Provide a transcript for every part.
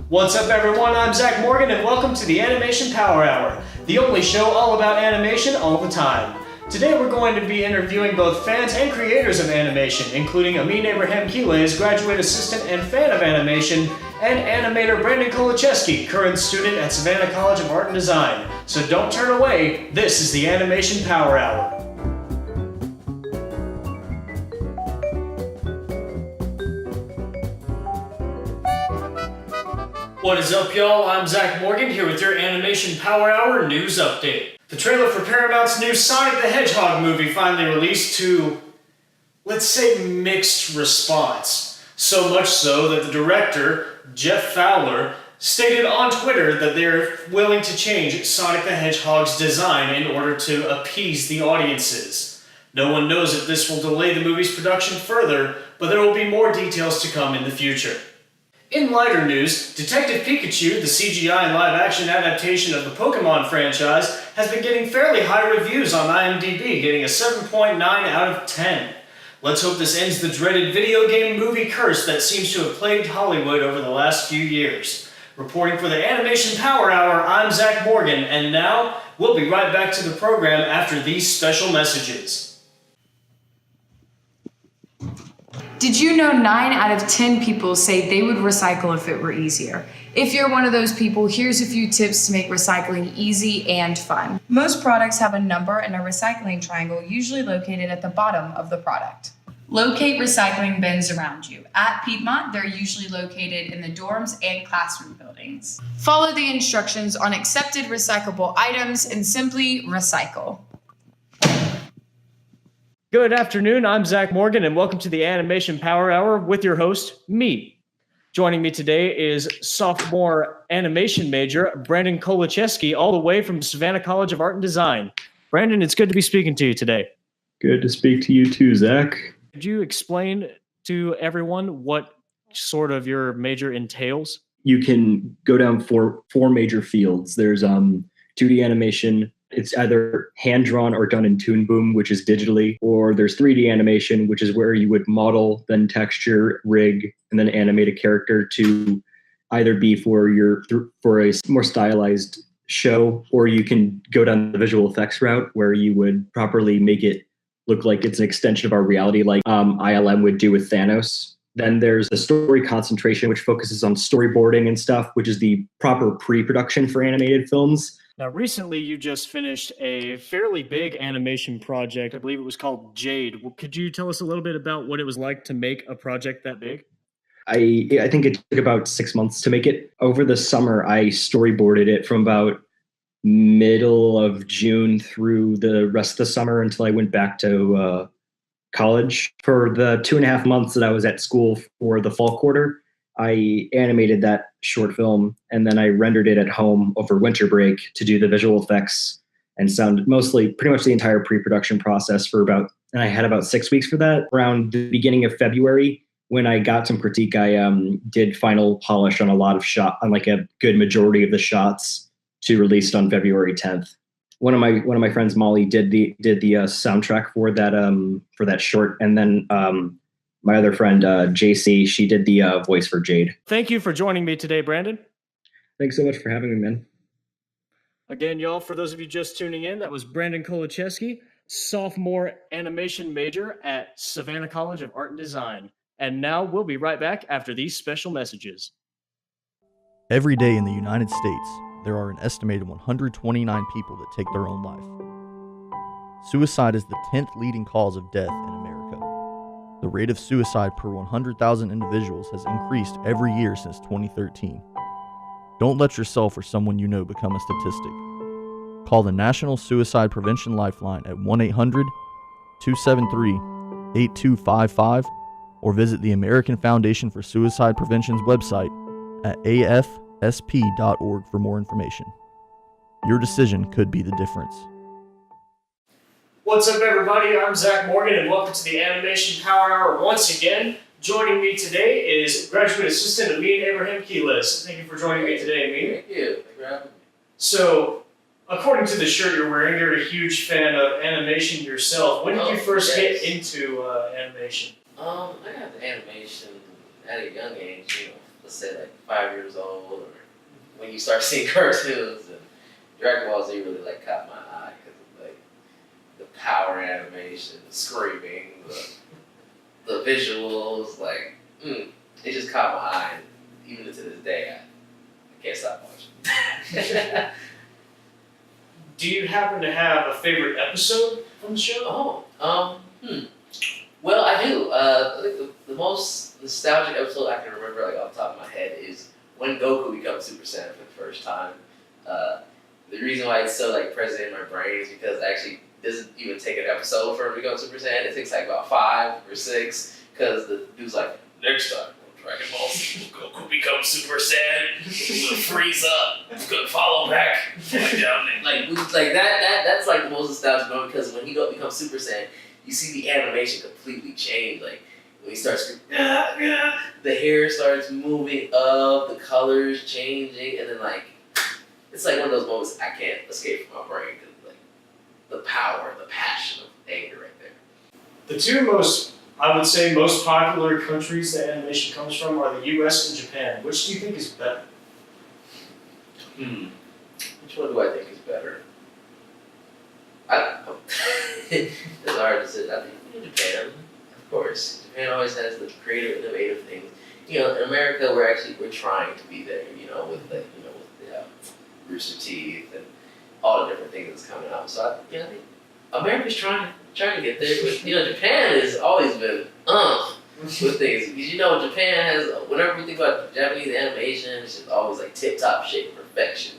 What's up, everyone? I'm Zach Morgan, and welcome to the Animation Power Hour, the only show all about animation all the time. Today we're going to be interviewing both fans and creators of animation, including Amin Abraham Quiles, graduate assistant and fan of animation, and animator Brandon Kolocheski, current student at Savannah College of Art and Design. So don't turn away, this is the Animation Power Hour. What is up, y'all? I'm Zach Morgan here with your Animation Power Hour news update. The trailer for Paramount's new Sonic the Hedgehog movie finally released to, let's say, mixed response. So much so that the director, Jeff Fowler, stated on Twitter that they're willing to change Sonic the Hedgehog's design in order to appease the audiences. No one knows if this will delay the movie's production further, but there will be more details to come in the future. In lighter news, Detective Pikachu, the CGI live-action adaptation of the Pokemon franchise, has been getting fairly high reviews on IMDb, getting a 7.9 out of 10. Let's hope this ends the dreaded video game movie curse that seems to have plagued Hollywood over the last few years. Reporting for the Animation Power Hour, I'm Zach Morgan, and now, we'll be right back to the program after these special messages. Did you know 9 out of 10 people say they would recycle if it were easier? If you're one of those people, here's a few tips to make recycling easy and fun. Most products have a number and a recycling triangle, usually located at the bottom of the product. Locate recycling bins around you. At Piedmont, they're usually located in the dorms and classroom buildings. Follow the instructions on accepted recyclable items and simply recycle. Good afternoon, I'm Zach Morgan, and welcome to the Animation Power Hour with your host, me. Joining me today is sophomore animation major Brandon Kolocheski, all the way from Savannah College of Art and Design. Brandon, it's good to be speaking to you today. Good to speak to you too, Zach. Could you explain to everyone what sort of your major entails? You can go down four major fields. There's 2D animation. It's either hand-drawn or done in Toon Boom, which is digitally, or there's 3D animation, which is where you would model, then texture, rig, and then animate a character to either be for a more stylized show, or you can go down the visual effects route where you would properly make it look like it's an extension of our reality, like ILM would do with Thanos. Then there's the story concentration, which focuses on storyboarding and stuff, which is the proper pre-production for animated films. Now, recently you just finished a fairly big animation project. I believe it was called Jade. Could you tell us a little bit about what it was like to make a project that big? I think it took about 6 months to make it. Over the summer, I storyboarded it from about middle of June through the rest of the summer until I went back to college. For the 2.5 months that I was at school for the fall quarter, I animated that short film, and then I rendered it at home over winter break to do the visual effects and sound, pretty much the entire pre-production process and I had about 6 weeks for that. Around the beginning of February, when I got some critique, I did final polish on on like a good majority of the shots to release it on February 10th. One of my friends, Molly, did the soundtrack for that short, and then my other friend, JC, she did the voice for Jade. Thank you for joining me today, Brandon. Thanks so much for having me, man. Again, y'all, for those of you just tuning in, that was Brandon Kolocheski, sophomore animation major at Savannah College of Art and Design. And now we'll be right back after these special messages. Every day in the United States, there are an estimated 129 people that take their own life. Suicide is the 10th leading cause of death in America. The rate of suicide per 100,000 individuals has increased every year since 2013. Don't let yourself or someone you know become a statistic. Call the National Suicide Prevention Lifeline at 1-800-273-8255 or visit the American Foundation for Suicide Prevention's website at afsp.org for more information. Your decision could be the difference. What's up, everybody? I'm Zach Morgan, and welcome to the Animation Power Hour once again. Joining me today is graduate assistant Amin Abraham Quiles. Thank you for joining me today, Amin. Thank you. Thanks for having me. So, according to the shirt you're wearing, you're a huge fan of animation yourself. When did you first get into animation? I got the animation at a young age, let's say like 5 years old, or when you start seeing cartoons, and Dragon Ball Z really like caught my eye because of like the power animation, the screaming, the visuals, like it just caught my eye. And even to this day, I can't stop watching. Do you happen to have a favorite episode from the show? Well, I do. I think the most nostalgic episode I can remember, like off the top of my head, is when Goku becomes Super Saiyan for the first time. The reason why it's so like present in my brain is because it actually doesn't even take an episode for him to become Super Saiyan. It takes like about 5 or 6, because the dude's like, next time, Dragon Ball Z, Goku becomes Super Saiyan, we'll freeze up, good follow back, like that's like the most nostalgic moment, because when he becomes Super Saiyan, you see the animation completely change. Like when he starts screaming, the hair starts moving up, the colors changing, and then like it's like one of those moments I can't escape from my brain, because like the power, the passion of anger right there. The two most popular countries that animation comes from are the US and Japan. Which do you think is better? Which one do I think is better? It's hard to say. I think Japan, of course. Japan always has the creative, innovative things. In America, we're trying to be there. With the Rooster Teeth and all the different things that's coming out. So I think America's trying to get there. But Japan has always been with things, because Japan has, whenever we think about Japanese animation, it's just always like tip top shape perfection.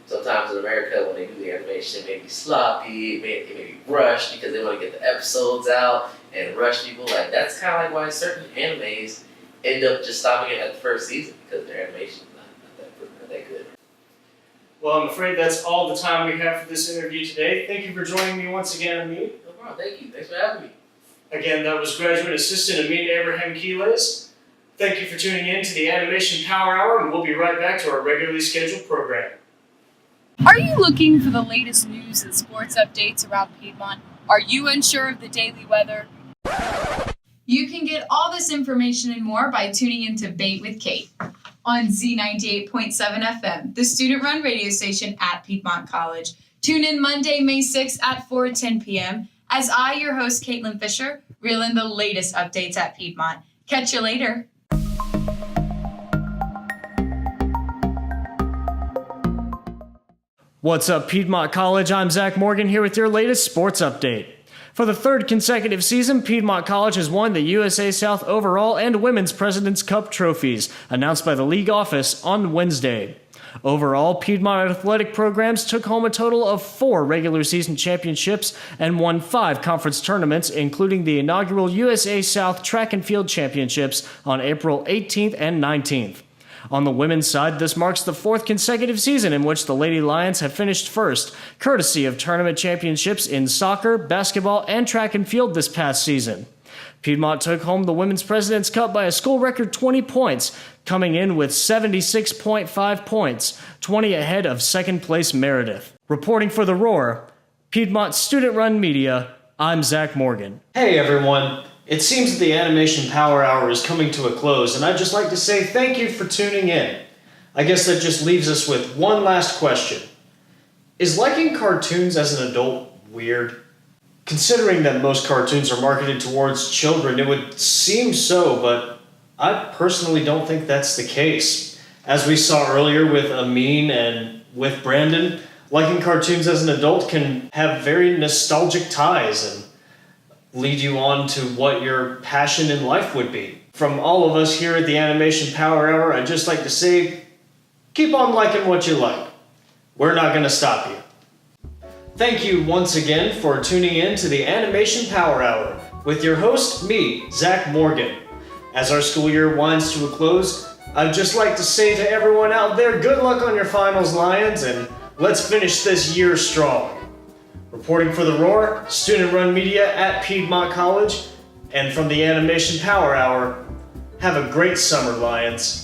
Sometimes in America, when they do the animation, it may be sloppy, it may be rushed, because they want to get the episodes out and rush people. Like that's kind of like why certain animes end up just stopping it at the first season, because their animation is not that good. Well, I'm afraid that's all the time we have for this interview today. Thank you for joining me once again, Amin. No problem. Thank you. Thanks for having me. Again, that was Graduate Assistant Amin Abraham Quiles. Thank you for tuning in to the Animation Power Hour, and we'll be right back to our regularly scheduled program. Are you looking for the latest news and sports updates around Piedmont? Are you unsure of the daily weather? You can get all this information and more by tuning into Bait with Kate on Z98.7 FM, the student-run radio station at Piedmont College. Tune in Monday, May 6th at 4:10 p.m. as I, your host, Caitlin Fisher, reel in the latest updates at Piedmont. Catch you later. What's up, Piedmont College? I'm Zach Morgan here with your latest sports update. For the third consecutive season, Piedmont College has won the USA South Overall and Women's President's Cup trophies, announced by the league office on Wednesday. Overall, Piedmont athletic programs took home a total of 4 regular season championships and won 5 conference tournaments, including the inaugural USA South Track and Field Championships on April 18th and 19th. On the women's side, this marks the 4th consecutive season in which the Lady Lions have finished first, courtesy of tournament championships in soccer, basketball, and track and field this past season. Piedmont took home the Women's President's Cup by a school record 20 points, coming in with 76.5 points, 20 ahead of second-place Meredith. Reporting for The Roar, Piedmont Student-Run Media, I'm Zach Morgan. Hey everyone, it seems that the Animation Power Hour is coming to a close, and I'd just like to say thank you for tuning in. I guess that just leaves us with one last question. Is liking cartoons as an adult weird? Considering that most cartoons are marketed towards children, it would seem so, but I personally don't think that's the case. As we saw earlier with Amin and with Brandon, liking cartoons as an adult can have very nostalgic ties and lead you on to what your passion in life would be. From all of us here at the Animation Power Hour, I'd just like to say, keep on liking what you like. We're not going to stop you. Thank you once again for tuning in to the Animation Power Hour with your host, me, Zach Morgan. As our school year winds to a close, I'd just like to say to everyone out there, good luck on your finals, Lions, and let's finish this year strong. Reporting for The Roar, student-run media at Piedmont College, and from the Animation Power Hour, have a great summer, Lions.